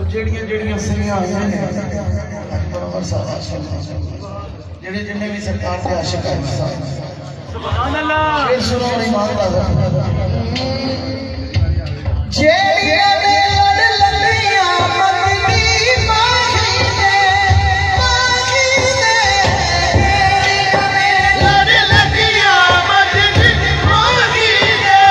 ਜਿਹੜੀਆਂ ਜਿਹੜੀਆਂ ਸਹੀਆਂ ਆਈਆਂ ਨੇ ਜਿਹੜੇ ਜਿੰਨੇ ਵੀ ਸਰਕਾਰ ਦੇ ਆਸ਼ਿਕ ਹਨ ਸੁਭਾਨ ਅੱਲਾਹ ਫਿਰ ਸੁਣੋ ਇਮਾਨ ਦਾ ਜਿਹੜੀਆਂ ਨੇ ਲੜ ਲੰਦੀਆਂ ਮਦਨੀ ਮਾਹੀ ਨੇ ਜਿਹੜੀਆਂ ਨੇ ਲੜ ਲੰਦੀਆਂ ਮਦਨੀ ਮਾਹੀ ਨੇ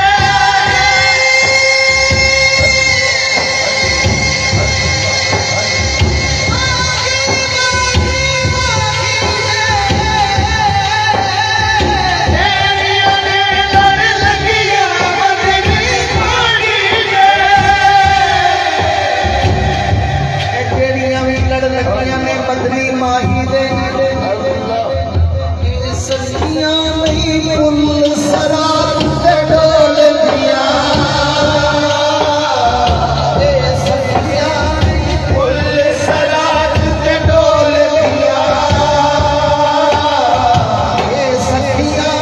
बदली माही दे सखियां नहीं फुल सरात ते डोल दिया सखियां फुल सरात ते डोल दिया सखियां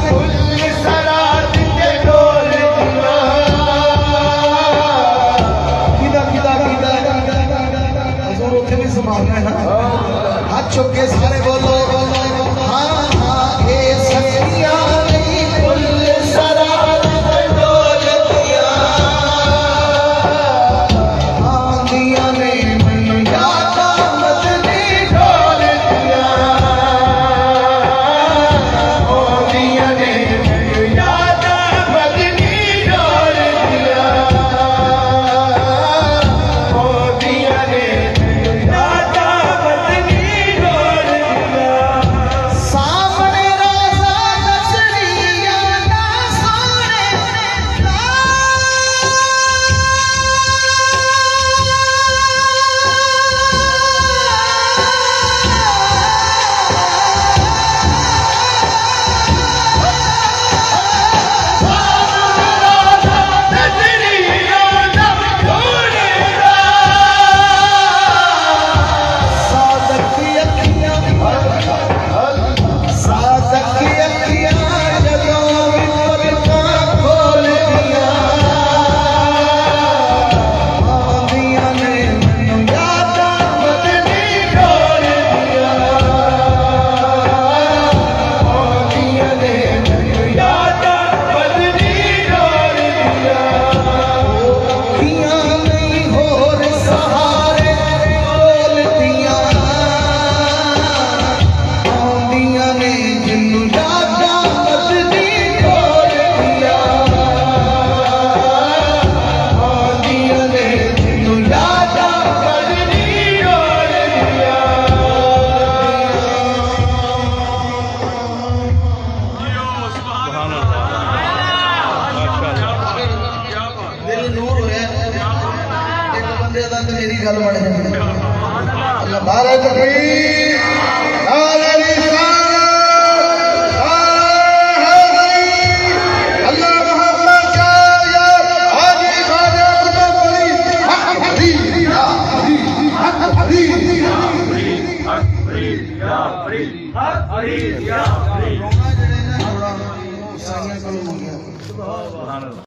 फुल सरात ते डोल दिया किदा किदा किदा हजूर उठे भी संभालना है हाथ चुक के सारे बोलो हाँ हाँ ये सखियां नहीं फुल सरात ते डोल दिया आंधियां ने मैनू याद मदनी डोल दिया आंधियां ने मैनू याद मदनी डोल दिया आंधियां ने मैनू याद मदनी डोल दिया सामने रोज़ा नजरिया ना सोने मेरी गल बन जाती अल्लाह नारे तकबीर नारे रिसालत अल्लाह मोहम्मद का या हाजी ख्वाजा कुतुब अली हक फरीद या फरीद हक फरीद या फरीद हक फरीद या फरीद हक फरीद या फरीद रोना जड़े ना थोड़ा साइयां कल हो गया सुभान अल्लाह।